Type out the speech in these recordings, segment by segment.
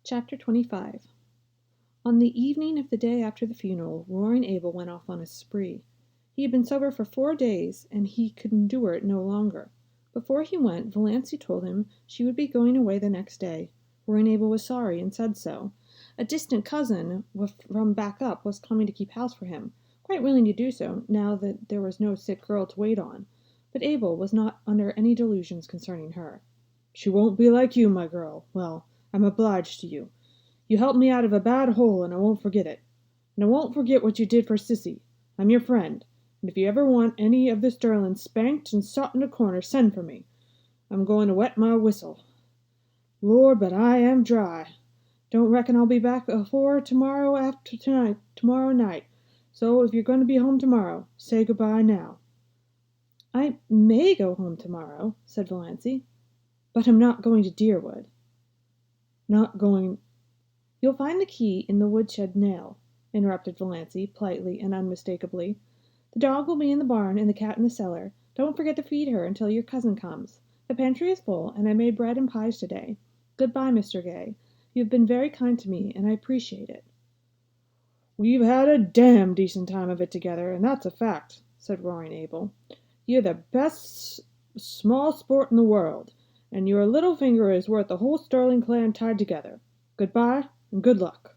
Chapter 25. On the evening of the day after the funeral, Roaring Abel went off on a spree. He had been sober for 4 days, and he could endure it no longer. Before he went, Valancy told him she would be going away the next day. Roaring Abel was sorry and said so. A distant cousin from back up was coming to keep house for him, quite willing to do so now that there was no sick girl to wait on. But Abel was not under any delusions concerning her. "She won't be like you, my girl. Well, I'm obliged to you. You helped me out of a bad hole, and I won't forget it. And I won't forget what you did for Sissy. I'm your friend, and if you ever want any of the Sterlings spanked and sot in a corner, send for me. I'm going to wet my whistle. Lord, but I am dry. Don't reckon I'll be back afore tomorrow night. So if you're going to be home tomorrow, say goodbye now." "I may go home tomorrow," said Valancy, "but I'm not going to Deerwood." "Not going—" "You'll find the key in the woodshed nail," interrupted Valancy, politely and unmistakably. "The dog will be in the barn and the cat in the cellar. Don't forget to feed her until your cousin comes. The pantry is full, and I made bread and pies today. Goodbye, Mr. Gay. You have been very kind to me, and I appreciate it." "We've had a damn decent time of it together, and that's a fact," said Roaring Abel. "You're the best small sport in the world, and your little finger is worth the whole Sterling clan tied together. Goodbye, and good luck."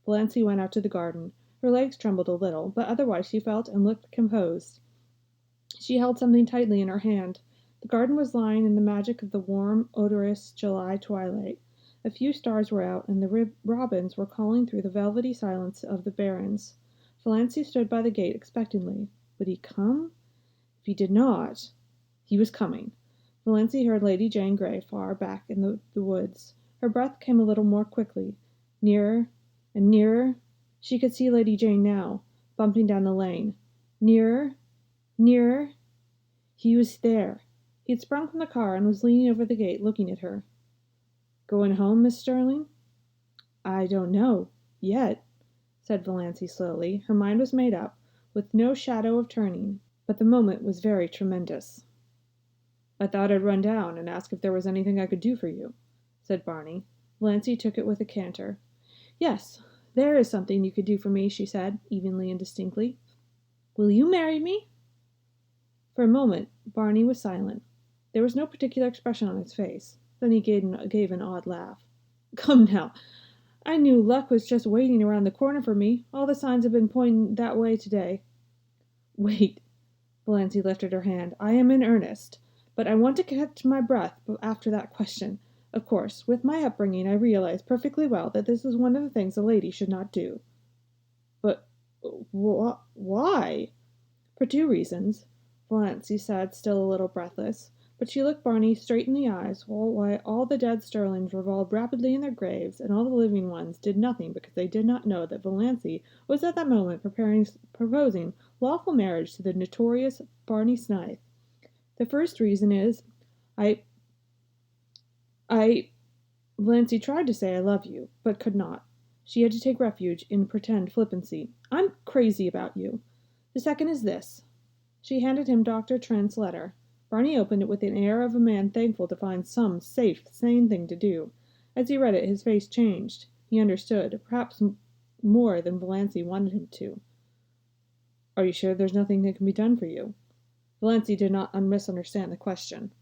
Valancy went out to the garden. Her legs trembled a little, but otherwise she felt and looked composed. She held something tightly in her hand. The garden was lying in the magic of the warm, odorous July twilight. A few stars were out, and the robins were calling through the velvety silence of the barrens. Valancy stood by the gate expectantly. Would he come? If he did not, he was coming. Valancy heard Lady Jane Grey far back in the woods. Her breath came a little more quickly. Nearer and nearer. She could see Lady Jane now, bumping down the lane. Nearer, nearer. He was there. He had sprung from the car and was leaning over the gate, looking at her. "Going home, Miss Sterling?" "I don't know yet," said Valancy slowly. Her mind was made up, with no shadow of turning, but the moment was very tremendous. "I thought I'd run down and ask if there was anything I could do for you," said Barney. Valancy took it with a canter. "Yes, there is something you could do for me," she said, evenly and distinctly. "Will you marry me?" For a moment Barney was silent. There was no particular expression on his face. Then he gave an odd laugh. "Come now, I knew luck was just waiting around the corner for me. All the signs have been pointing that way today." "Wait." Valancy lifted her hand. "I am in earnest, but I want to catch my breath after that question. Of course, with my upbringing, I realize perfectly well that this is one of the things a lady should not do." "But why?" "For 2 reasons." Valancy said, still a little breathless, but she looked Barney straight in the eyes, while all the dead Sterlings revolved rapidly in their graves, and all the living ones did nothing because they did not know that Valancy was at that moment proposing lawful marriage to the notorious Barney Snythe. "The first reason is, I Valancy tried to say I love you, but could not. She had to take refuge in pretend flippancy. "I'm crazy about you. The second is this." She handed him Dr. Trent's letter. Barney opened it with the air of a man thankful to find some safe, sane thing to do. As he read it, his face changed. He understood, perhaps more than Valancy wanted him to. "Are you sure there's nothing that can be done for you?" Valancy did not misunderstand the question.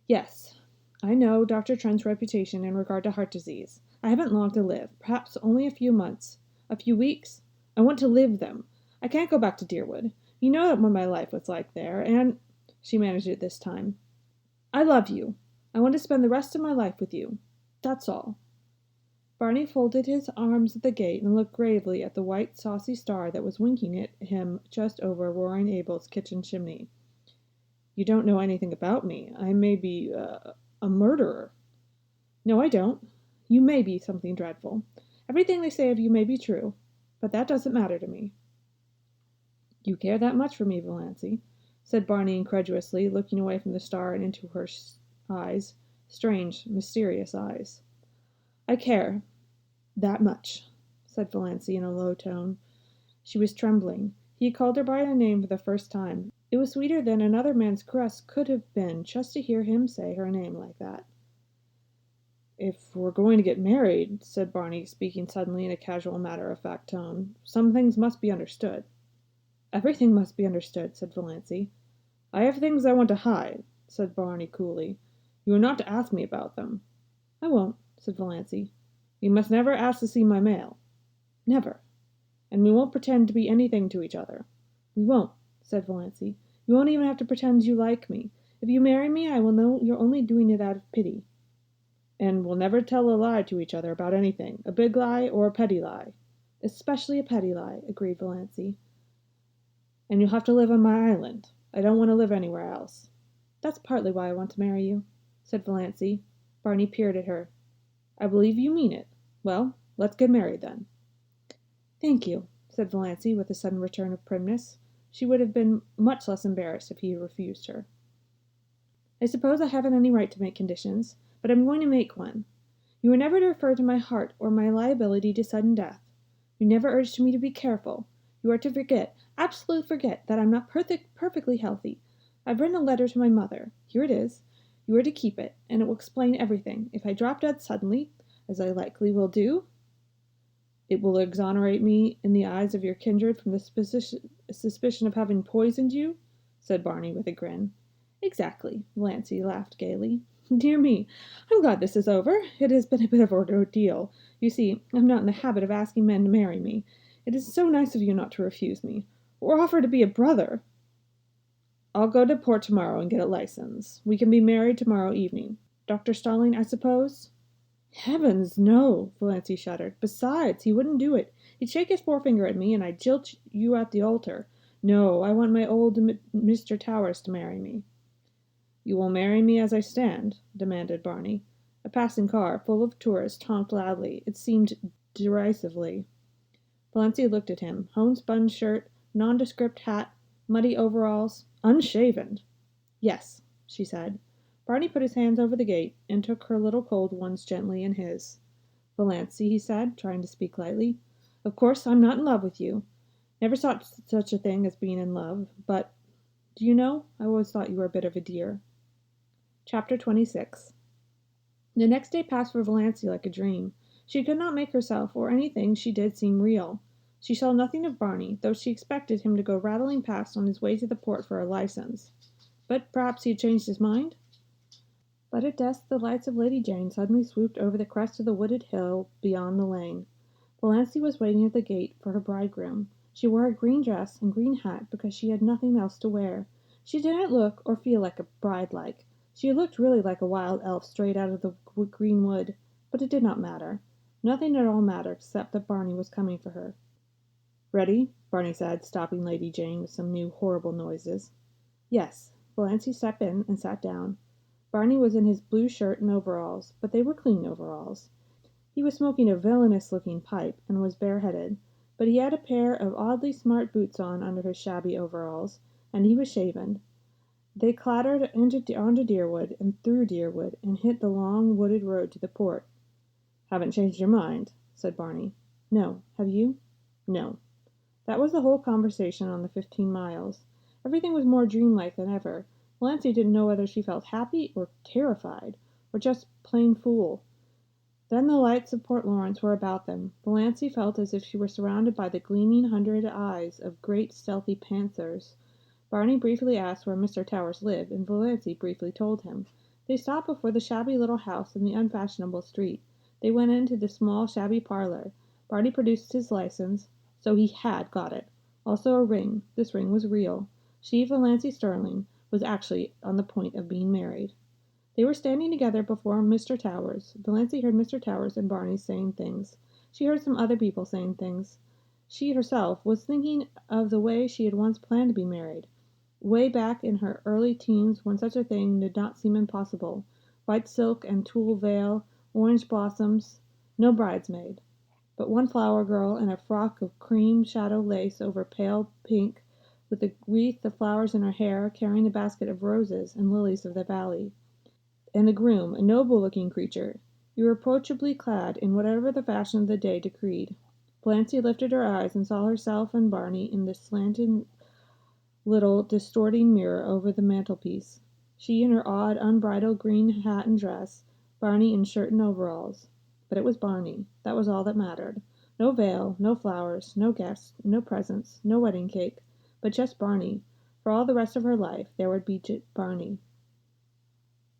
"Yes. I know Dr. Trent's reputation in regard to heart disease. I haven't long to live, perhaps only a few months. A few weeks. I want to live them. I can't go back to Deerwood. You know what my life was like there, and—" She managed it this time. "I love you. I want to spend the rest of my life with you. That's all." Barney folded his arms at the gate and looked gravely at the white, saucy star that was winking at him just over Roaring Abel's kitchen chimney. "You don't know anything about me. I may be a murderer." "No, I don't. You may be something dreadful. Everything they say of you may be true, but that doesn't matter to me." "You care that much for me, Valancy?" said Barney incredulously, looking away from the star and into her eyes, strange, mysterious eyes. "I care that much," said Valancy in a low tone. She was trembling. He had called her by her name for the first time. It was sweeter than another man's caress could have been just to hear him say her name like that. If we're going to get married, said Barney, speaking suddenly in a casual, matter-of-fact tone, some things must be understood. Everything must be understood, said Valancy. I have things I want to hide, said Barney coolly. You are not to ask me about them. I won't, said Valancy. You must never ask to see my mail. Never. And we won't pretend to be anything to each other. We won't, said Valancy. You won't even have to pretend you like me. If you marry me, I will know you're only doing it out of pity. And we'll never tell a lie to each other about anything, a big lie or a petty lie. Especially a petty lie, agreed Valancy. And you'll have to live on my island. I don't want to live anywhere else. That's partly why I want to marry you, said Valancy. Barney peered at her. I believe you mean it. Well, let's get married then. Thank you, said Valancy with a sudden return of primness. She would have been much less embarrassed if he had refused her. I suppose I haven't any right to make conditions, but I'm going to make one. You are never to refer to my heart or my liability to sudden death. You never urged me to be careful. You are to forget, absolutely forget, that I'm not perfectly healthy. I've written a letter to my mother. Here it is. You are to keep it, and it will explain everything. If I drop dead suddenly, as I likely will do, it will exonerate me in the eyes of your kindred from the suspicion of having poisoned you, said Barney with a grin. Exactly, Valancy laughed gaily. Dear me, I'm glad this is over. It has been a bit of an ordeal. You see, I'm not in the habit of asking men to marry me. It is so nice of you not to refuse me, or offer to be a brother. I'll go to port tomorrow and get a license. We can be married tomorrow evening. Dr. Stalling, I suppose? Heavens, no, Valancy shuddered. Besides, he wouldn't do it. He'd shake his forefinger at me, and I'd jilt you at the altar. No, I want my old Mr. Towers to marry me. You will marry me as I stand, demanded Barney. A passing car, full of tourists, honked loudly. It seemed derisively. Valancy looked at him. Homespun shirt, nondescript hat, muddy overalls, unshaven. Yes, she said. Barney put his hands over the gate and took her little cold ones gently in his. Valancy, he said, trying to speak lightly, of course I'm not in love with you. Never thought such a thing as being in love, but, do you know, I always thought you were a bit of a dear. Chapter 26. The next day passed for Valancy like a dream. She could not make herself or anything she did seem real. She saw nothing of Barney, though she expected him to go rattling past on his way to the port for a license. But perhaps he had changed his mind? But at dusk the lights of Lady Jane suddenly swooped over the crest of the wooded hill beyond the lane. Valancy was waiting at the gate for her bridegroom. She wore a green dress and green hat because she had nothing else to wear. She didn't look or feel like a bride-like. She looked really like a wild elf straight out of the green wood, but it did not matter. Nothing at all mattered except that Barney was coming for her. Ready? Barney said, stopping Lady Jane with some new horrible noises. Yes. Valancy stepped in and sat down. Barney was in his blue shirt and overalls, but they were clean overalls. He was smoking a villainous-looking pipe and was bareheaded, but he had a pair of oddly smart boots on under his shabby overalls, and he was shaven. They clattered onto Deerwood and through Deerwood and hit the long wooded road to the port. Haven't changed your mind, said Barney. No. Have you? No. That was the whole conversation on the 15 miles. Everything was more dreamlike than ever. Valancy didn't know whether she felt happy or terrified, or just plain fool. Then the lights of Port Lawrence were about them. Valancy felt as if she were surrounded by the gleaming 100 eyes of great stealthy panthers. Barney briefly asked where Mr. Towers lived, and Valancy briefly told him. They stopped before the shabby little house in the unfashionable street. They went into the small, shabby parlor. Barney produced his license, so he had got it. Also a ring. This ring was real. She, Valancy Sterling, was actually on the point of being married. They were standing together before Mr. Towers. Valancy heard Mr. Towers and Barney saying things. She heard some other people saying things. She herself was thinking of the way she had once planned to be married, way back in her early teens when such a thing did not seem impossible. White silk and tulle veil, orange blossoms, no bridesmaid, but one flower girl in a frock of cream shadow lace over pale pink, with a wreath of flowers in her hair, carrying a basket of roses and lilies of the valley. And the groom, a noble-looking creature, irreproachably clad in whatever the fashion of the day decreed. Valancy lifted her eyes and saw herself and Barney in the slanting little distorting mirror over the mantelpiece. She in her odd, unbridled green hat and dress, Barney in shirt and overalls. But it was Barney. That was all that mattered. No veil, no flowers, no guests, no presents, no wedding cake, but just Barney. For all the rest of her life, there would be Barney.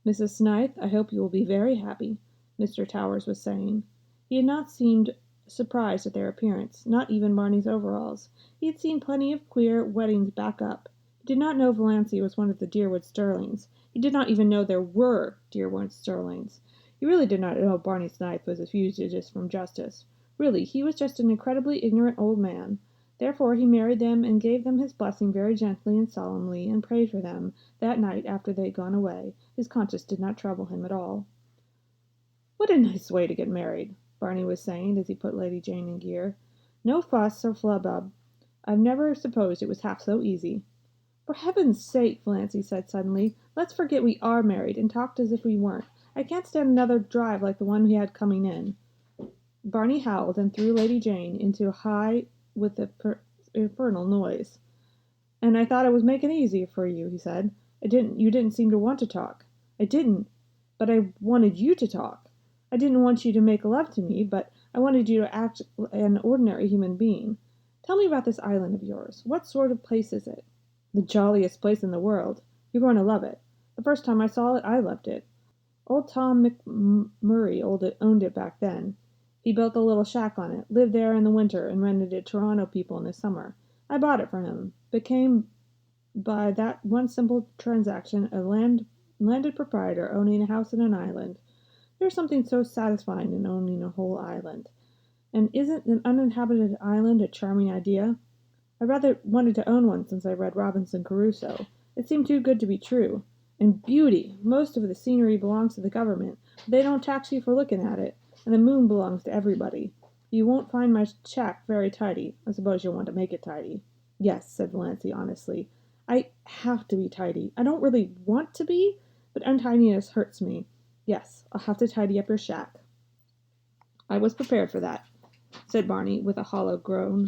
"Mrs. Snaith, I hope you will be very happy," Mr. Towers was saying. He had not seemed surprised at their appearance, not even Barney's overalls. He had seen plenty of queer weddings back up. He did not know Valancy was one of the Deerwood Sterlings. He did not even know there were Deerwood Sterlings. He really did not know Barney Snaith was a fugitive from justice. Really, he was just an incredibly ignorant old man. Therefore he married them and gave them his blessing very gently and solemnly, and prayed for them that night after they had gone away. His conscience did not trouble him at all. "What a nice way to get married," Barney was saying as he put Lady Jane in gear. "No fuss or flubub. I've never supposed it was half so easy." "For heaven's sake," Valancy said suddenly, "let's forget we are married, and talk as if we weren't. I can't stand another drive like the one we had coming in." Barney howled and threw Lady Jane into a high with the infernal noise. "And I thought I was making it easier for you," he said. You didn't seem to want to talk." "I didn't, but I wanted you to talk. I didn't want you to make love to me, but I wanted you to act an ordinary human being. Tell me about this island of yours. What sort of place is it?" "The jolliest place in the world. You're going to love it. The first time I saw it, I loved it. Old Tom Montgomery owned it back then. He built a little shack on it, lived there in the winter, and rented it to Toronto people in the summer. I bought it for him. Became, by that one simple transaction, a landed proprietor owning a house in an island. There's something so satisfying in owning a whole island. And isn't an uninhabited island a charming idea? I rather wanted to own one since I read Robinson Crusoe. It seemed too good to be true. And beauty! Most of the scenery belongs to the government, but they don't tax you for looking at it, and the moon belongs to everybody. You won't find my shack very tidy. I suppose you'll want to make it tidy." "Yes," said Valancy honestly. "I have to be tidy. I don't really want to be, but untidiness hurts me. Yes, I'll have to tidy up your shack." "I was prepared for that," said Barney with a hollow groan.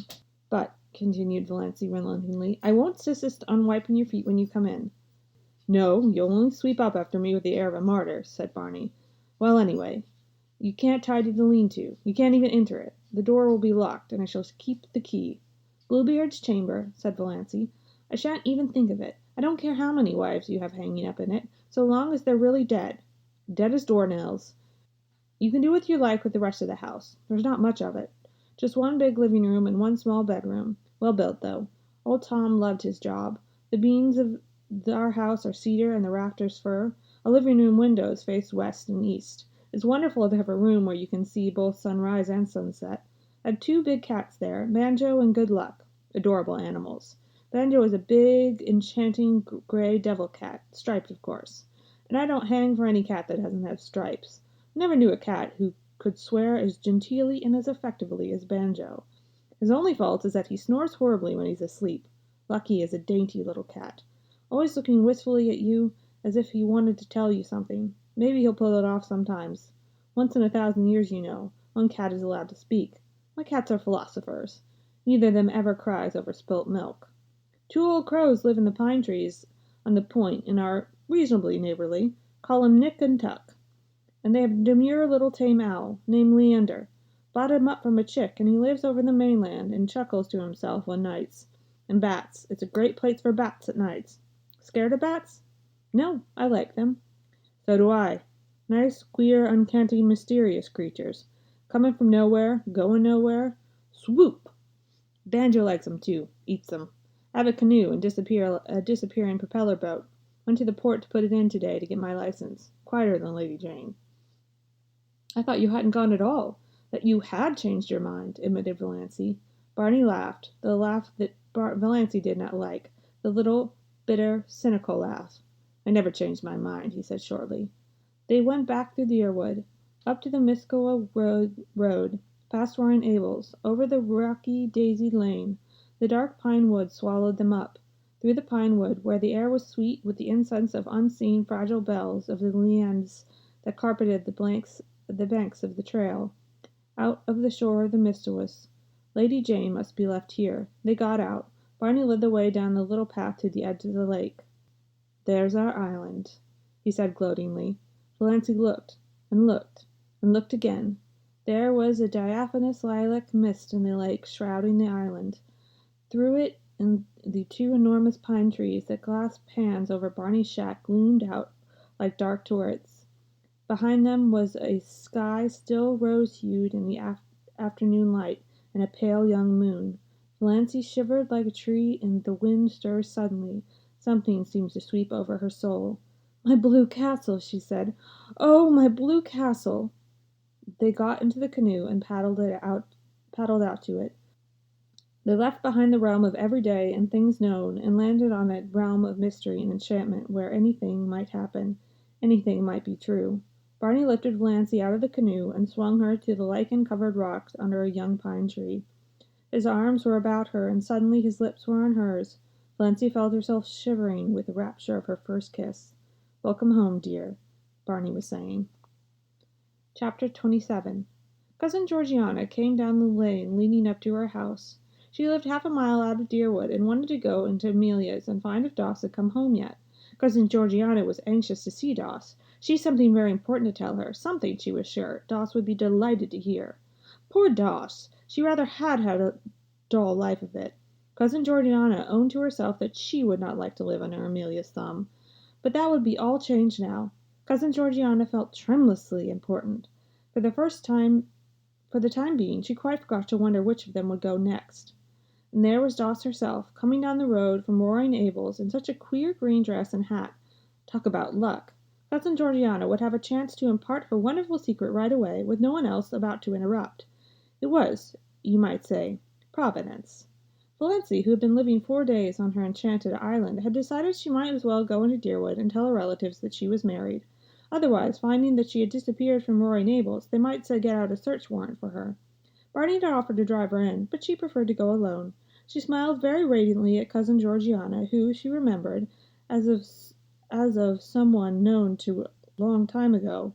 "But," continued Valancy relentingly, "I won't insist on wiping your feet when you come in." "No, you'll only sweep up after me with the air of a martyr," said Barney. "Well, anyway, you can't tidy the lean-to. You can't even enter it. The door will be locked, and I shall keep the key." "Bluebeard's chamber," said Valancy. "I shan't even think of it. I don't care how many wives you have hanging up in it, so long as they're really dead. Dead as doornails. You can do what you like with the rest of the house. There's not much of it. Just one big living room and one small bedroom. Well built, though. Old Tom loved his job. The beams of our house are cedar and the rafters fir. Our living room windows face west and east. It's wonderful to have a room where you can see both sunrise and sunset. I have 2 big cats there, Banjo and Good Luck. Adorable animals. Banjo is a big, enchanting gray devil cat, striped, of course. And I don't hang for any cat that doesn't have stripes. I never knew a cat who could swear as genteelly and as effectively as Banjo. His only fault is that he snores horribly when he's asleep. Lucky is a dainty little cat, always looking wistfully at you as if he wanted to tell you something. Maybe he'll pull it off sometimes. Once in 1,000 years, you know, one cat is allowed to speak. My cats are philosophers. Neither of them ever cries over spilt milk. 2 old crows live in the pine trees on the point and are reasonably neighborly. Call 'em Nick and Tuck. And they have a demure little tame owl, named Leander. Bought him up from a chick, and he lives over the mainland and chuckles to himself o' nights. And bats. It's a great place for bats at nights. Scared of bats? No, I like them. So do I. Nice, queer, uncanny, mysterious creatures. Coming from nowhere, going nowhere. Swoop! Banjo likes 'em too. Eats 'em. I have a canoe and a disappearing propeller boat. Went to the port to put it in today to get my license. Quieter than Lady Jane. "I thought you hadn't gone at all. That you had changed your mind," admitted Valancy. Barney laughed, the laugh that Valancy did not like, the little, bitter, cynical laugh. "I never changed my mind," he said shortly. They went back through the Deerwood, up to the Muskoka road, past Warren Abel's, over the rocky, daisied lane. The dark pine wood swallowed them up, through the pine wood, where the air was sweet with the incense of unseen, fragile bells of the lianes that carpeted the banks of the trail, out of the shore of the Mistawus. Lady Jane must be left here. They got out. Barney led the way down the little path to the edge of the lake. "There's our island," he said gloatingly. Valancy looked. and looked again. There was a diaphanous lilac mist in the lake shrouding the island. Through it and the two enormous pine trees that clasped hands over Barney's shack loomed out like dark turrets. Behind them was a sky still rose-hued in the afternoon light, and a pale young moon. Valancy shivered like a tree, and the wind stirred suddenly. Something seemed to sweep over her soul. "My blue castle," she said. "Oh, my blue castle!" They got into the canoe and paddled out to it. They left behind the realm of everyday and things known, and landed on a realm of mystery and enchantment where anything might happen, anything might be true. Barney lifted Valancy out of the canoe and swung her to the lichen-covered rocks under a young pine tree. His arms were about her, and suddenly his lips were on hers. Valancy felt herself shivering with the rapture of her first kiss. "Welcome home, dear," Barney was saying. Chapter 27. Cousin Georgiana came down the lane leading up to her house. She lived half a mile out of Deerwood and wanted to go into Amelia's and find if Doss had come home yet. Cousin Georgiana was anxious to see Doss. She had something very important to tell her, something, she was sure, Doss would be delighted to hear. Poor Doss! She rather had a dull life of it. Cousin Georgiana owned to herself that she would not like to live under Amelia's thumb. But that would be all changed now. Cousin Georgiana felt tremulously important. For the time being, she quite forgot to wonder which of them would go next. And there was Doss herself, coming down the road from Roaring Abel's in such a queer green dress and hat. Talk about luck! Cousin Georgiana would have a chance to impart her wonderful secret right away, with no one else about to interrupt. It was, you might say, Providence. Valancy, who had been living 4 days on her enchanted island, had decided she might as well go into Deerwood and tell her relatives that she was married. Otherwise, finding that she had disappeared from Roaring Abel's, they might get out a search warrant for her. Barney had offered to drive her in, but she preferred to go alone. She smiled very radiantly at Cousin Georgiana, who, she remembered, as of someone known to a long time ago,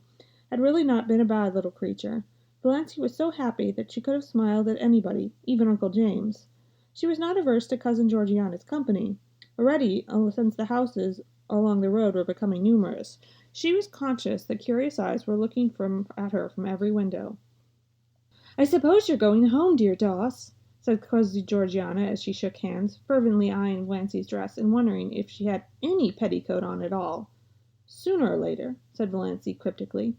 had really not been a bad little creature. Valancy was so happy that she could have smiled at anybody, even Uncle James. She was not averse to Cousin Georgiana's company. Already, since the houses along the road were becoming numerous, she was conscious that curious eyes were looking at her from every window. "I suppose you're going home, dear Doss," said Cousin Georgiana as she shook hands, fervently eyeing Valancy's dress and wondering if she had any petticoat on at all. "Sooner or later," said Valancy cryptically.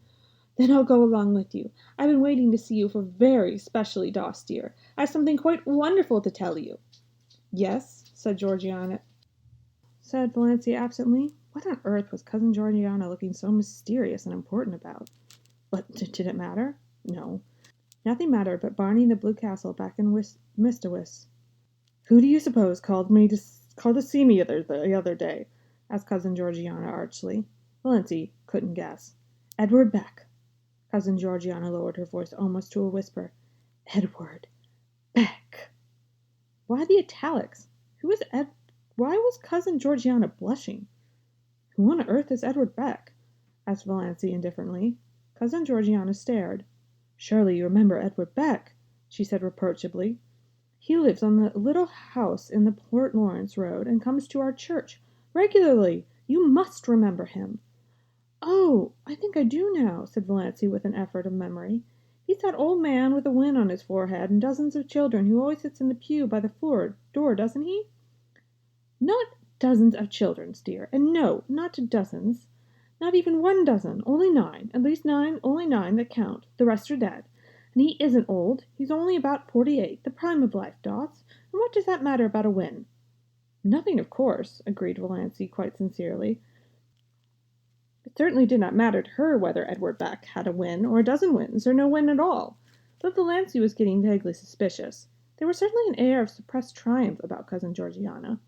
"Then I'll go along with you. I've been waiting to see you for very specially, Doss dear. I have something quite wonderful to tell you." "Yes," said Valancy absently. What on earth was Cousin Georgiana looking so mysterious and important about? But did it matter? No. Nothing mattered but Barney and the Blue Castle back in Mistawis. "Who do you suppose called to see me the other day?" asked Cousin Georgiana archly. Valancy couldn't guess. "Edward Beck." Cousin Georgiana lowered her voice almost to a whisper. "Edward Beck." Why the italics? Why was Cousin Georgiana blushing? "Who on earth is Edward Beck?" asked Valancy indifferently. Cousin Georgiana stared. "Surely you remember Edward Beck," she said reproachably. "He lives on the little house in the Port Lawrence road and comes to our church regularly. You must remember him." "Oh, I think I do now," said Valancy with an effort of memory. "He's that old man with a win on his forehead and dozens of children who always sits in the pew by the door, doesn't he?" "Not dozens of children, dear, and no, not dozens. Not even 1 dozen, only 9, at least 9, only 9 that count. The rest are dead. And he isn't old. He's only about 48, the prime of life, Doss. And what does that matter about a win?" "Nothing, of course," agreed Valancy quite sincerely. It certainly did not matter to her whether Edward Beck had a win or a dozen wins or no win at all. But Valancy was getting vaguely suspicious. There was certainly an air of suppressed triumph about Cousin Georgiana.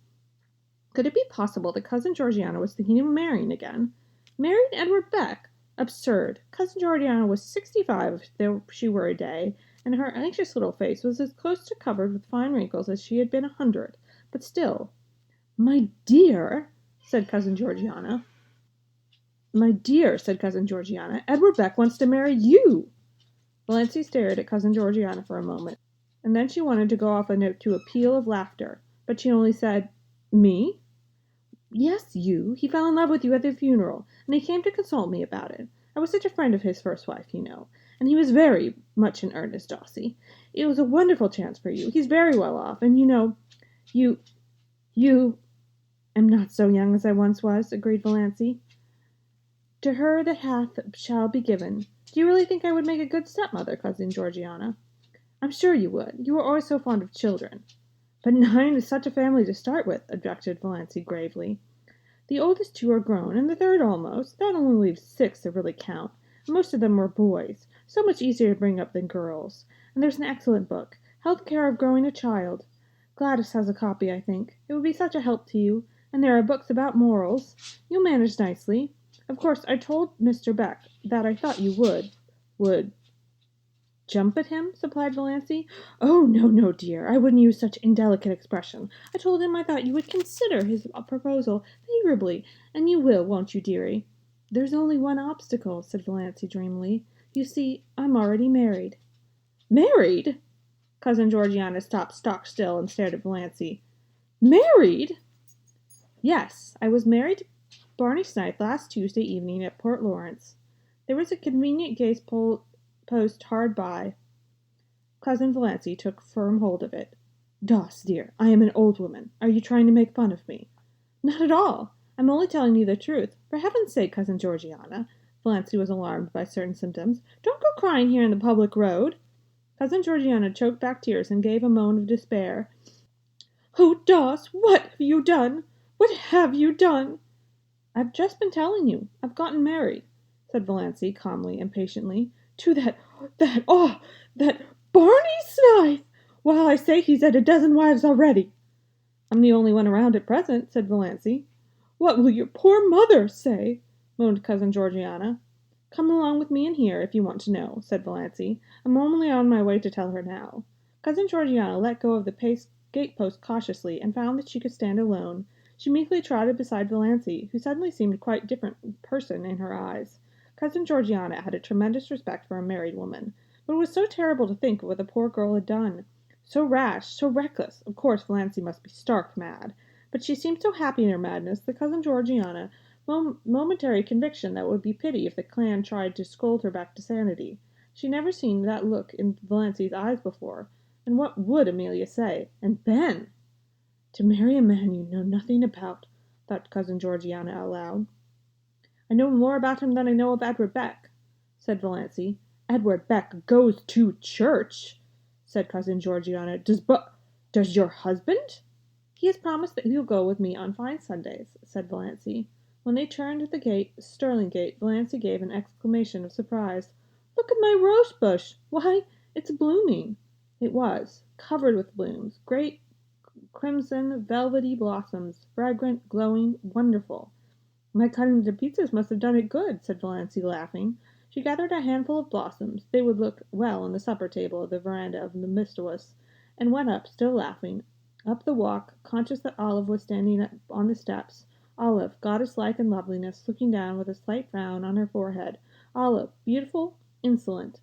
Could it be possible that Cousin Georgiana was thinking of marrying again? Marrying Edward Beck? Absurd. Cousin Georgiana was 65 if she were a day, and her anxious little face was as close to covered with fine wrinkles as she had been 100. But still. "My dear," said Cousin Georgiana. "Edward Beck wants to marry you." Valancy stared at Cousin Georgiana for a moment, and then she wanted to go off to a peal of laughter, but she only said, "Me?" "Yes, you. He fell in love with you at the funeral, and he came to consult me about it. I was such a friend of his first wife, you know, and he was very much in earnest, Dossie. It was a wonderful chance for you. He's very well off, and you know, you am not so young as I once was, agreed Valancy. To her that hath shall be given. Do you really think I would make a good stepmother, Cousin Georgiana? I'm sure you would. You were always so fond of children. But 9 is such a family to start with, objected Valancy gravely. The oldest 2 are grown, and the third almost. That only leaves 6 that really count. And most of them were boys. So much easier to bring up than girls. And there's an excellent book, Health Care of Growing a Child. Gladys has a copy, I think. It would be such a help to you. And there are books about morals. You'll manage nicely. Of course, I told Mr. Beck that I thought you would jump at him, supplied Valancy. Oh, no, dear, I wouldn't use such indelicate expression. I told him I thought you would consider his proposal favorably, and you will, won't you, dearie? There's only one obstacle, said Valancy dreamily. You see, I'm already married. Married? Cousin Georgiana stopped stock still and stared at Valancy. Married? Yes, I was married to Barney Snipe last Tuesday evening at Port Lawrence. There was a convenient gate post hard by. Cousin Valancy took firm hold of it. Doss, dear, I am an old woman. Are you trying to make fun of me? Not at all. I'm only telling you the truth. For heaven's sake, Cousin Georgiana. Valancy was alarmed by certain symptoms. Don't go crying here in the public road. Cousin Georgiana choked back tears and gave a moan of despair. Oh, Doss, what have you done? What have you done? I've just been telling you. I've gotten married, said Valancy calmly and patiently. To that Barney Snipe! While I say he's had a dozen wives already. I'm the only one around at present, said Valancy. What will your poor mother say? Moaned Cousin Georgiana. Come along with me in here, if you want to know, said Valancy. I'm only on my way to tell her now. Cousin Georgiana let go of the gate-post cautiously and found that she could stand alone. She meekly trotted beside Valancy, who suddenly seemed quite a different person in her eyes. Cousin Georgiana had a tremendous respect for a married woman, but it was so terrible to think of what the poor girl had done. So rash, so reckless. Of course, Valancy must be stark mad, but she seemed so happy in her madness that Cousin Georgiana momentary conviction that it would be pity if the clan tried to scold her back to sanity. She never seen that look in Valancy's eyes before. And what would Amelia say? And Ben! To marry a man you know nothing about, thought Cousin Georgiana out loud. I know more about him than I know of Edward Beck, said Valancy. Edward Beck goes to church, said Cousin Georgiana. Does your husband? He has promised that he'll go with me on fine Sundays, said Valancy. When they turned at the Sterling Gate, Valancy gave an exclamation of surprise. Look at my rose bush! Why, it's blooming! It was, covered with blooms, great crimson, velvety blossoms, fragrant, glowing, wonderful. My cutting to pieces must have done it good, said Valancy, laughing. She gathered a handful of blossoms. They would look well on the supper table of the veranda of the Mistowus, and went up, still laughing, up the walk, conscious that Olive was standing on the steps. Olive, goddess-like in loveliness, looking down with a slight frown on her forehead. Olive, beautiful, insolent,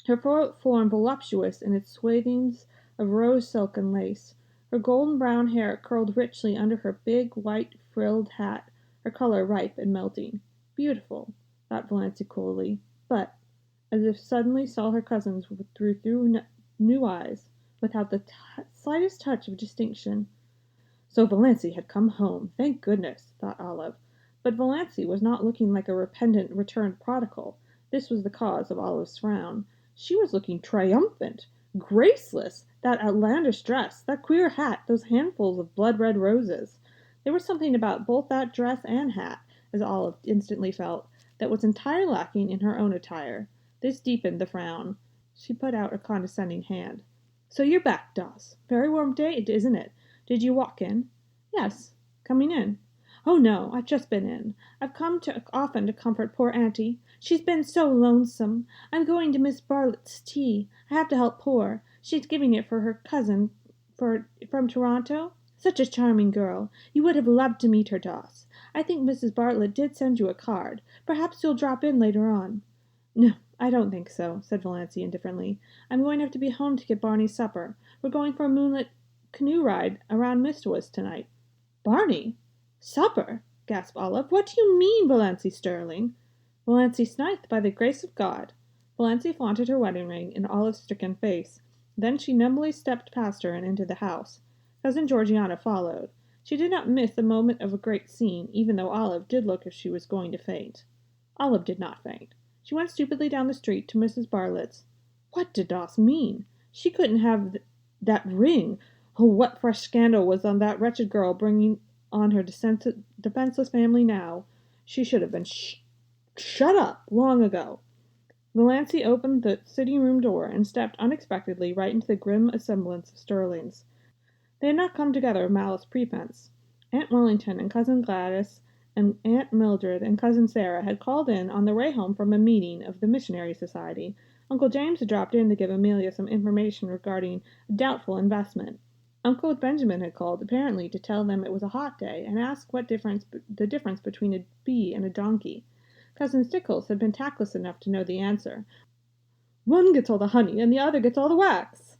her form voluptuous in its swathings of rose silk and lace, her golden brown hair curled richly under her big, white, frilled hat, her color ripe and melting. Beautiful, thought Valancy coolly, but, as if suddenly saw her cousins through new eyes, without the slightest touch of distinction. So Valancy had come home, thank goodness, thought Olive. But Valancy was not looking like a repentant returned prodigal. This was the cause of Olive's frown. She was looking triumphant, graceless, that outlandish dress, that queer hat, those handfuls of blood-red roses. There was something about both that dress and hat, as Olive instantly felt, that was entirely lacking in her own attire. This deepened the frown. She put out a condescending hand. So you're back, Doss. Very warm day, isn't it? Did you walk in? Yes. Coming in? Oh, no, I've just been in. I've come often to comfort poor auntie. She's been so lonesome. I'm going to Miss Bartlett's tea. I have to help poor. She's giving it for her cousin from Toronto. Such a charming girl. You would have loved to meet her, Doss. I think Mrs. Bartlett did send you a card. Perhaps you'll drop in later on. No, I don't think so, said Valancy indifferently. I'm going to have to be home to get Barney's supper. We're going for a moonlit canoe ride around Mistowus tonight. Barney? Supper? Gasped Olive. What do you mean, Valancy Sterling? Valancy Snythe, by the grace of God. Valancy flaunted her wedding ring in Olive's stricken face. Then she nimbly stepped past her and into the house. Cousin Georgiana followed. She did not miss a moment of a great scene, even though Olive did look as if she was going to faint. Olive did not faint. She went stupidly down the street to Mrs. Bartlett's. What did Doss mean? She couldn't have that ring. Oh, what fresh scandal was on that wretched girl bringing on her defenseless family now? She should have been shut up long ago. Valancy opened the sitting-room door and stepped unexpectedly right into the grim assemblance of Sterlings. They had not come together of malice prepense. Aunt Wellington and Cousin Gladys and Aunt Mildred and Cousin Sarah had called in on their way home from a meeting of the Missionary Society. Uncle James had dropped in to give Amelia some information regarding a doubtful investment. Uncle Benjamin had called, apparently, to tell them it was a hot day and ask what the difference between a bee and a donkey. Cousin Stickles had been tactless enough to know the answer. One gets all the honey and the other gets all the wax.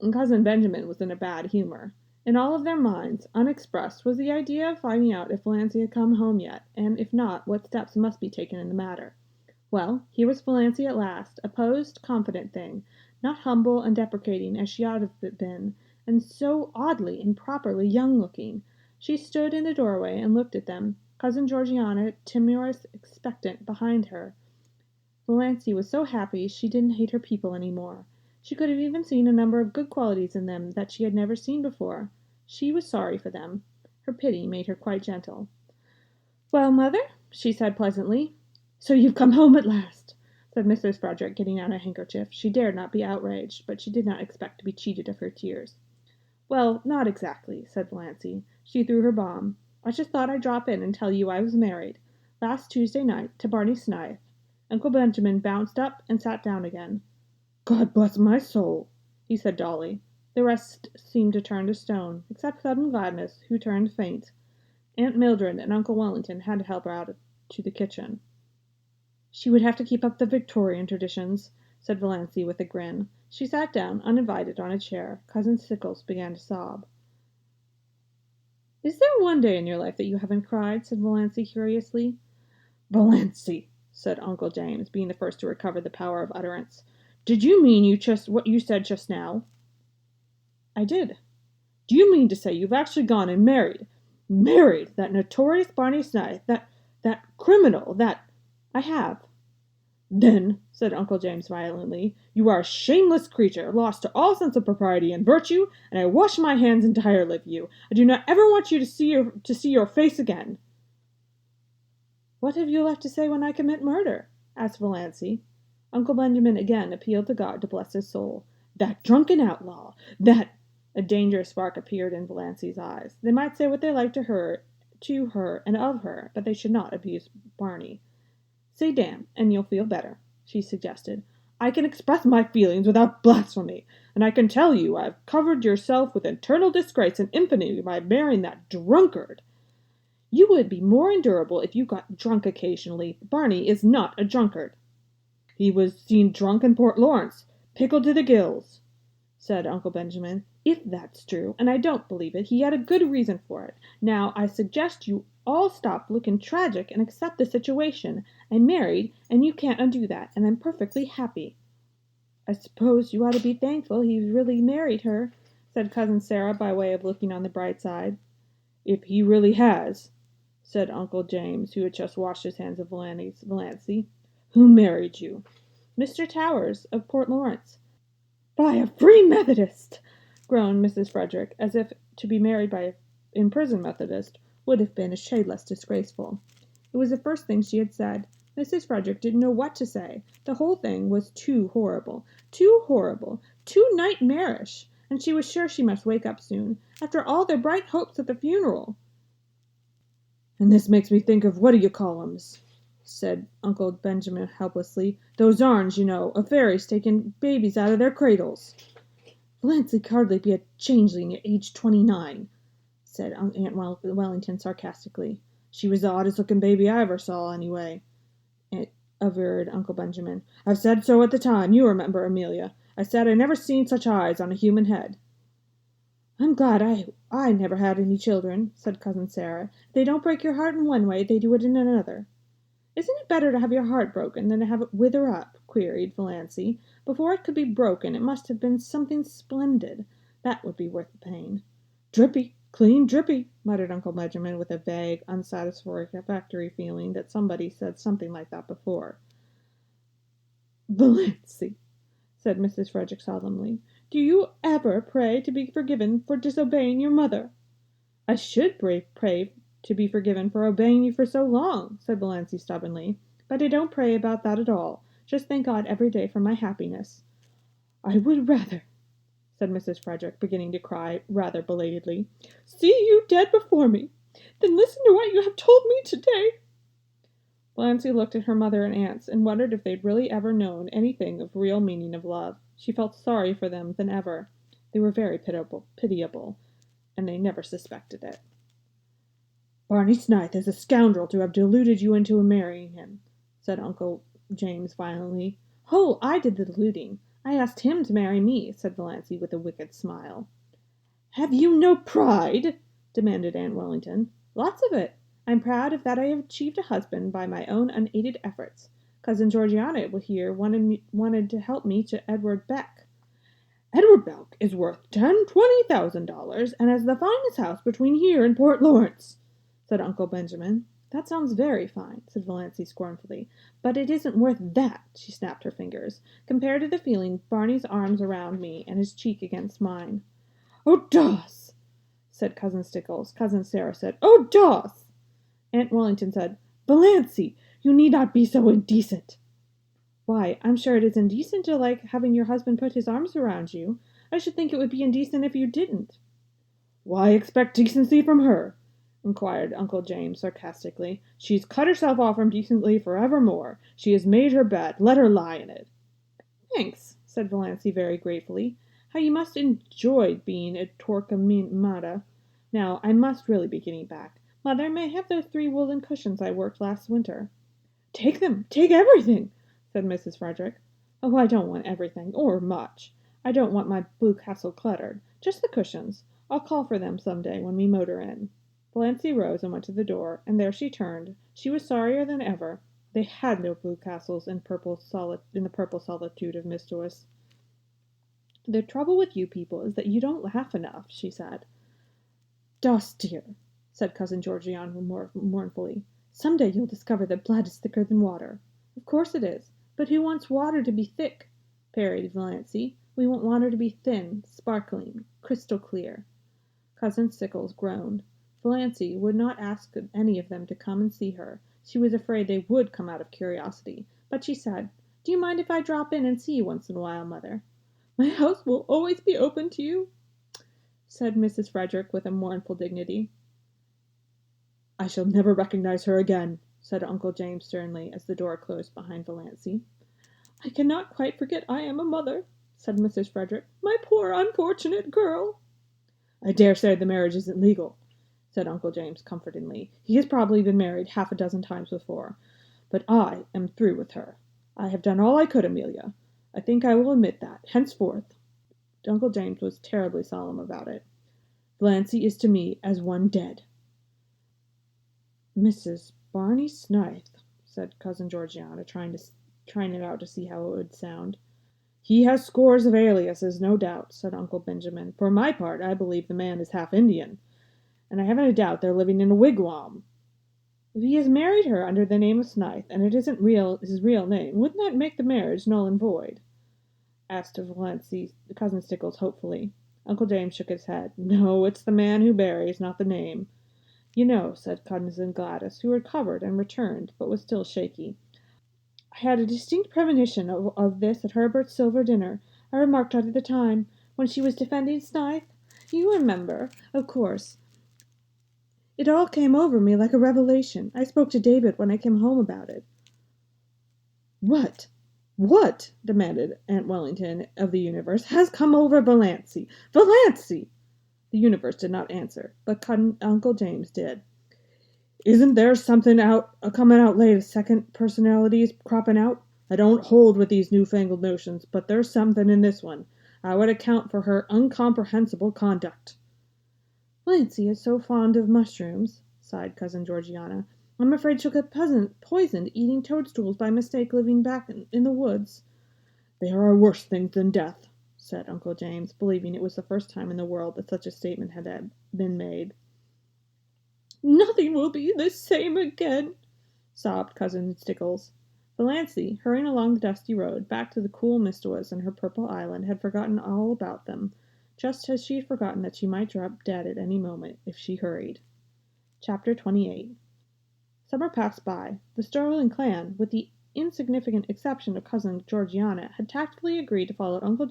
And Cousin Benjamin was in a bad humor. In all of their minds, unexpressed, was the idea of finding out if Valancy had come home yet, and if not, what steps must be taken in the matter. Well, here was Valancy at last, a posed, confident thing, not humble and deprecating as she ought to have been, and so oddly, improperly young-looking. She stood in the doorway and looked at them, Cousin Georgiana, timorous, expectant, behind her. Valancy was so happy she didn't hate her people any more. She could have even seen a number of good qualities in them that she had never seen before. She was sorry for them. Her pity made her quite gentle. Well, Mother, she said pleasantly. So you've come home at last, said Mrs. Frederick, getting out a handkerchief. She dared not be outraged, but she did not expect to be cheated of her tears. Well, not exactly, said Valancy. She threw her bomb. I just thought I'd drop in and tell you I was married, last Tuesday night, to Barney Snythe. Uncle Benjamin bounced up and sat down again. God bless my soul, he said dully. The rest seemed to turn to stone, except Cousin Gladys, who turned faint. Aunt Mildred and Uncle Wellington had to help her out to the kitchen. She would have to keep up the Victorian traditions, said Valancy with a grin. She sat down, uninvited, on a chair. Cousin Stickles began to sob. Is there one day in your life that you haven't cried? Said Valancy curiously. Valancy, said Uncle James, being the first to recover the power of utterance. Did you mean what you said just now? I did. Do you mean to say you've actually gone and married that notorious Barney Snythe, that criminal, I have. Then, said Uncle James violently, you are a shameless creature, lost to all sense of propriety and virtue, and I wash my hands entirely of you. I do not ever want you to see your face again. What have you left to say when I commit murder? Asked Valancy. Uncle Benjamin again appealed to God to bless his soul. That drunken outlaw, that... A dangerous spark appeared in Valancy's eyes. They might say what they liked to her, and of her, but they should not abuse Barney. Say damn, and you'll feel better, she suggested. I can express my feelings without blasphemy, and I can tell you I've covered yourself with eternal disgrace and infamy by marrying that drunkard. You would be more endurable if you got drunk occasionally. Barney is not a drunkard. He was seen drunk in Port Lawrence, pickled to the gills, said Uncle Benjamin. If that's true, and I don't believe it, he had a good reason for it. Now, I suggest you all stop looking tragic and accept the situation. I'm married, and you can't undo that, and I'm perfectly happy. I suppose you ought to be thankful he really married her, said Cousin Sarah by way of looking on the bright side. If he really has, said Uncle James, who had just washed his hands of Valancy. Who married you? Mr. Towers, of Port Lawrence. By a free Methodist, groaned Mrs. Frederick, as if to be married by an imprisoned Methodist would have been a shade less disgraceful. It was the first thing she had said. Mrs. Frederick didn't know what to say. The whole thing was too horrible, too nightmarish, and she was sure she must wake up soon, after all their bright hopes at the funeral. And this makes me think of what-do-you-call-ems, said Uncle Benjamin helplessly. Those yarns, you know, of fairies taking babies out of their cradles. Valancy could hardly be a changeling at age 29, said Aunt Wellington sarcastically. She was the oddest-looking baby I ever saw, anyway, averred Uncle Benjamin. I've said so at the time, you remember, Amelia. I said I never seen such eyes on a human head. I'm glad I never had any children, said Cousin Sarah. If they don't break your heart in one way, they do it in another. Isn't it better to have your heart broken than to have it wither up? Queried Valancy. Before it could be broken, it must have been something splendid. That would be worth the pain. Drippy, clean drippy, muttered Uncle Benjamin with a vague, unsatisfactory feeling that somebody said something like that before. Valancy, said Mrs. Frederick solemnly, do you ever pray to be forgiven for disobeying your mother? I should pray to be forgiven for obeying you for so long, said Valancy stubbornly, but I don't pray about that at all. Just thank God every day for my happiness. I would rather, said Mrs. Frederick, beginning to cry rather belatedly, see you dead before me, than listen to what you have told me today. Valancy looked at her mother and aunts and wondered if they'd really ever known anything of real meaning of love. She felt sorry for them than ever. They were very pitiable, and they never suspected it. Barney Snythe is a scoundrel to have deluded you into marrying him, said Uncle James violently. Oh, I did the deluding. I asked him to marry me, said Valancy with a wicked smile. Have you no pride? Demanded Aunt Wellington. Lots of it. I'm proud of that I have achieved a husband by my own unaided efforts. Cousin Georgiana here wanted to help me to Edward Beck. Edward Beck is worth $20,000 and has the finest house between here and Port Lawrence, said Uncle Benjamin. That sounds very fine, said Valancy scornfully, but it isn't worth that, she snapped her fingers, compared to the feeling Barney's arms around me and his cheek against mine. Oh, Doss, said Cousin Stickles. Cousin Sarah said, Oh, Doss. Aunt Wellington said, Valancy, you need not be so indecent. Why, I'm sure it is indecent to like having your husband put his arms around you. I should think it would be indecent if you didn't. Why expect decency from her? Inquired Uncle James sarcastically. She's cut herself off from decency forevermore. She has made her bed. Let her lie in it. Thanks, said Valancy very gratefully. How you must enjoy being a Torquemada. Now, I must really be getting back. Mother, may I have those 3 woolen cushions I worked last winter? Take them. Take everything, said Mrs. Frederick. Oh, I don't want everything, or much. I don't want my blue castle cluttered. Just the cushions. I'll call for them some day when we motor in. Valancy rose and went to the door, and there she turned. She was sorrier than ever. They had no blue castles in the purple solitude of Mistois. The trouble with you people is that you don't laugh enough, she said. Doss, dear, said Cousin Georgiana mournfully, some day you'll discover that blood is thicker than water. Of course it is, but who wants water to be thick? Parried Valancy. We want water to be thin, sparkling, crystal clear. Cousin Stickles groaned. Valancy would not ask any of them to come and see her. She was afraid they would come out of curiosity, but she said, Do you mind if I drop in and see you once in a while, Mother? My house will always be open to you, said Mrs. Frederick with a mournful dignity. I shall never recognize her again, said Uncle James sternly as the door closed behind Valancy. I cannot quite forget I am a mother, said Mrs. Frederick. My poor unfortunate girl. I dare say the marriage isn't legal, said Uncle James comfortingly. He has probably been married 6 times before. But I am through with her. I have done all I could, Amelia. I think I will admit that, henceforth. Uncle James was terribly solemn about it. Valancy is to me as one dead. Mrs. Barney Snythe, said Cousin Georgiana, trying it out to see how it would sound. He has scores of aliases, no doubt, said Uncle Benjamin. For my part, I believe the man is half Indian, and I haven't a doubt they're living in a wigwam. If he has married her under the name of Snythe, and it isn't his real name, wouldn't that make the marriage null and void? Asked Valancy, Cousin Stickles hopefully. Uncle James shook his head. No, it's the man who marries, not the name. You know, said Cousin Gladys, who recovered and returned, but was still shaky. I had a distinct premonition of this at Herbert's silver dinner. I remarked on it at the time, when she was defending Snythe. You remember, of course. It all came over me like a revelation. I spoke to David when I came home about it. What? What, demanded Aunt Wellington of the Universe, has come over Valancy? Valancy! The Universe did not answer, but Uncle James did. Isn't there something coming out late, second personalities cropping out? I don't hold with these newfangled notions, but there's something in this one. I would account for her incomprehensible conduct. Valancy is so fond of mushrooms, sighed Cousin Georgiana. I'm afraid she'll get poisoned eating toadstools by mistake living back in the woods." "There are worse things than death," said Uncle James, believing it was the first time in the world that such a statement had been made. "Nothing will be the same again," sobbed Cousin Stickles. Valancy, hurrying along the dusty road, back to the cool Mistwas and her purple island, had forgotten all about them, just as she had forgotten that she might drop dead at any moment if she hurried. Chapter 28. Summer passed by. The Sterling clan, with the insignificant exception of Cousin Georgiana, had tactfully agreed to follow Uncle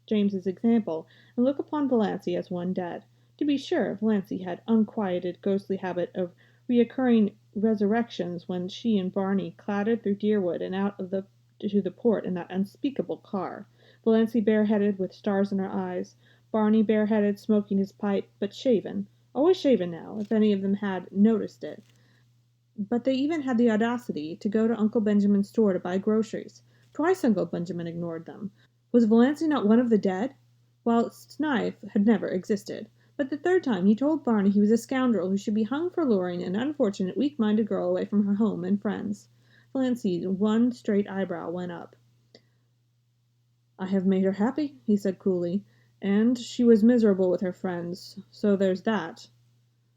James's example and look upon Valancy as one dead. To be sure, Valancy had unquieted, ghostly habit of reoccurring resurrections when she and Barney clattered through Deerwood and out to the port in that unspeakable car. Valancy bareheaded, with stars in her eyes; Barney bareheaded, smoking his pipe, but shaven. Always shaven now, if any of them had noticed it. But they even had the audacity to go to Uncle Benjamin's store to buy groceries. Twice Uncle Benjamin ignored them. Was Valancy not one of the dead? While Snipe had never existed. But the third time he told Barney he was a scoundrel who should be hung for luring an unfortunate, weak-minded girl away from her home and friends. Valancy's one straight eyebrow went up. "I have made her happy," he said coolly, "and she was miserable with her friends, so there's that."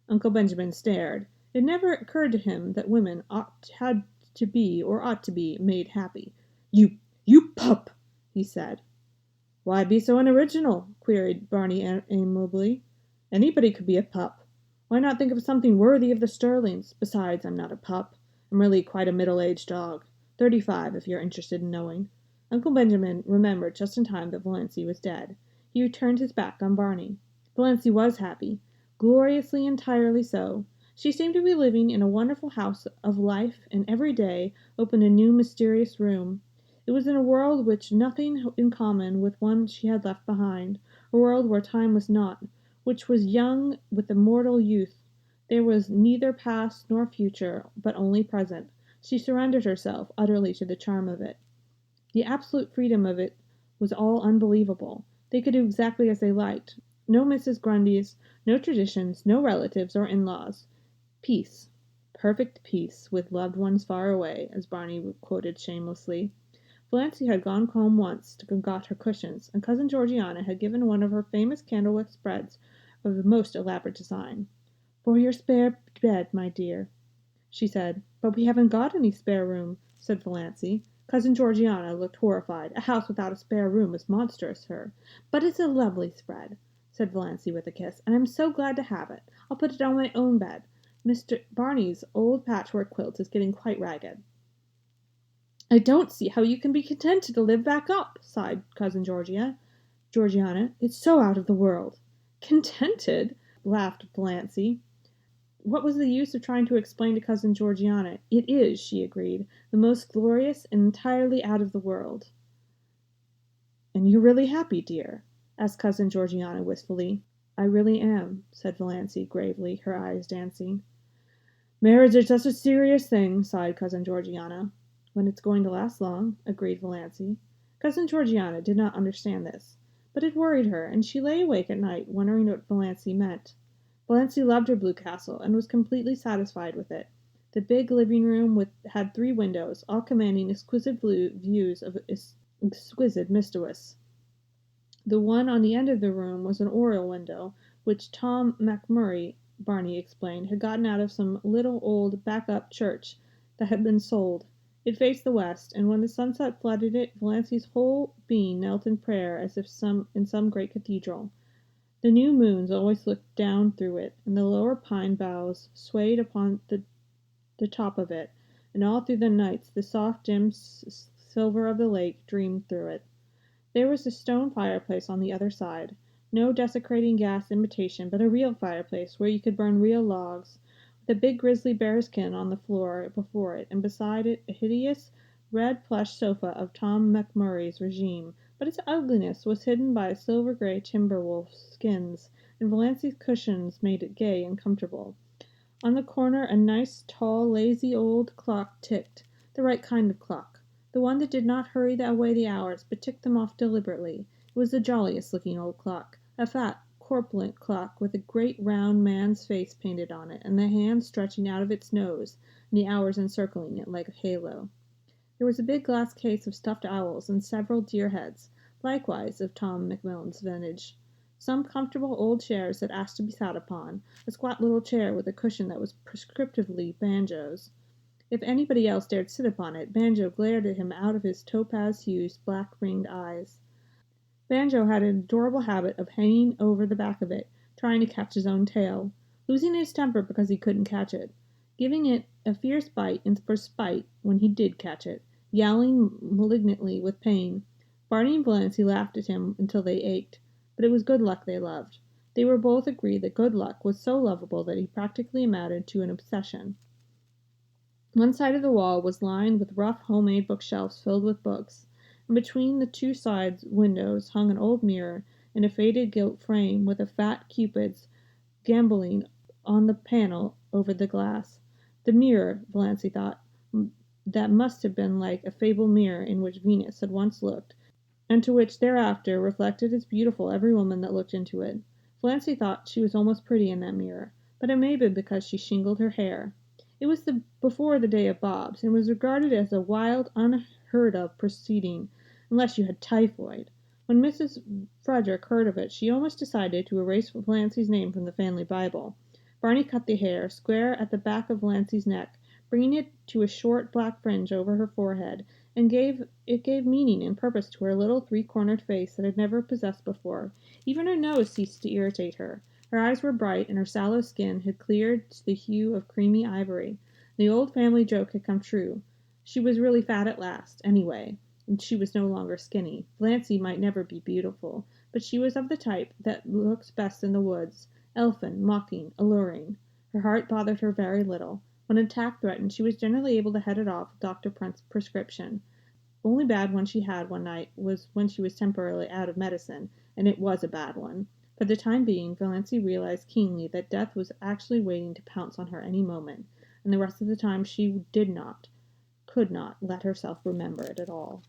Uncle Benjamin stared. It never occurred to him that women ought to be made happy. You pup," he said. "Why be so unoriginal?" queried Barney amiably. "Anybody could be a pup. Why not think of something worthy of the Sterlings? Besides, I'm not a pup. I'm really quite a middle-aged dog. 35, if you're interested in knowing." Uncle Benjamin remembered just in time that Valancy was dead. He turned his back on Barney. Valancy was happy. Gloriously, entirely so. She seemed to be living in a wonderful house of life, and every day opened a new mysterious room. It was in a world which nothing in common with one she had left behind, a world where time was not, which was young with immortal youth. There was neither past nor future, but only present. She surrendered herself utterly to the charm of it. The absolute freedom of it was all unbelievable. They could do exactly as they liked. No Mrs. Grundys, no traditions, no relatives or in-laws. Peace. Perfect peace, with loved ones far away, as Barney quoted shamelessly. Valancy had gone home once to got her cushions, and Cousin Georgiana had given one of her famous candlewick spreads of the most elaborate design. "For your spare bed, my dear," she said. "But we haven't got any spare room," said Valancy. Cousin Georgiana looked horrified. A house without a spare room was monstrous to her. "But it's a lovely spread," said Valancy with a kiss, "and I'm so glad to have it. I'll put it on my own bed. Mr. Barney's old patchwork quilt is getting quite ragged." "I don't see how you can be contented to live back up," sighed Cousin Georgiana. "It's so out of the world." "Contented?" laughed Valancy. What was the use of trying to explain to Cousin Georgiana? "It is," she agreed, "the most glorious and entirely out of the world." "And you're really happy, dear?" asked Cousin Georgiana wistfully. "I really am," said Valancy gravely, her eyes dancing. "Marriage is such a serious thing," sighed Cousin Georgiana. "When it's going to last long," agreed Valancy. Cousin Georgiana did not understand this, but it worried her, and she lay awake at night wondering what Valancy meant. Valancy loved her blue castle, and was completely satisfied with it. The big living room had 3 windows, all commanding exquisite views of exquisite Mistwas. The one on the end of the room was an oriel window, which Tom Montgomery, Barney explained, had gotten out of some little old back-up church that had been sold. It faced the west, and when the sunset flooded it, Valancy's whole being knelt in prayer as if in some great cathedral. The new moons always looked down through it, and the lower pine boughs swayed upon the top of it, and all through the nights the soft dim silver of the lake dreamed through it. There was a stone fireplace on the other side, no desecrating gas imitation, but a real fireplace where you could burn real logs, with a big grizzly bearskin on the floor before it, and beside it a hideous red plush sofa of Tom Montgomery's regime, but its ugliness was hidden by silver-gray timber-wolf skins, and Valancy's cushions made it gay and comfortable. On the corner a nice, tall, lazy old clock ticked, the right kind of clock, the one that did not hurry away the hours, but ticked them off deliberately. It was the jolliest-looking old clock, a fat, corpulent clock with a great round man's face painted on it, and the hand stretching out of its nose, and the hours encircling it like a halo. There was a big glass case of stuffed owls and several deer heads, likewise of Tom Macmillan's vintage. Some comfortable old chairs that asked to be sat upon, a squat little chair with a cushion that was prescriptively Banjo's. If anybody else dared sit upon it, Banjo glared at him out of his topaz-hued, black-ringed eyes. Banjo had an adorable habit of hanging over the back of it, trying to catch his own tail, losing his temper because he couldn't catch it, giving it a fierce bite for spite when he did catch it, yowling malignantly with pain. Barney and Valancy laughed at him until they ached, but it was Good Luck they loved. They were both agreed that Good Luck was so lovable that he practically amounted to an obsession. One side of the wall was lined with rough homemade bookshelves filled with books, and between the two side windows hung an old mirror in a faded gilt frame with a fat Cupid's gambolling on the panel over the glass. The mirror, Valancy thought, that must have been like a fabled mirror in which Venus had once looked, and to which thereafter reflected as beautiful every woman that looked into it. Valancy thought she was almost pretty in that mirror, but it may be because she shingled her hair. It was before the day of bobs, and was regarded as a wild, unheard-of proceeding, unless you had typhoid. When Mrs. Frederick heard of it, she almost decided to erase Valancy's name from the family Bible. Barney cut the hair square at the back of Valancy's neck, bringing it to a short black fringe over her forehead, and gave meaning and purpose to her little three-cornered face that had never possessed before. Even her nose ceased to irritate her. Her eyes were bright, and her sallow skin had cleared to the hue of creamy ivory. The old family joke had come true. She was really fat at last, anyway, and she was no longer skinny. Valancy might never be beautiful, but she was of the type that looks best in the woods, elfin, mocking, alluring. Her heart bothered her very little. When attack threatened, she was generally able to head it off with Dr. Prince's prescription. The only bad one she had one night was when she was temporarily out of medicine, and it was a bad one. For the time being, Valancy realized keenly that death was actually waiting to pounce on her any moment, and the rest of the time she could not let herself remember it at all.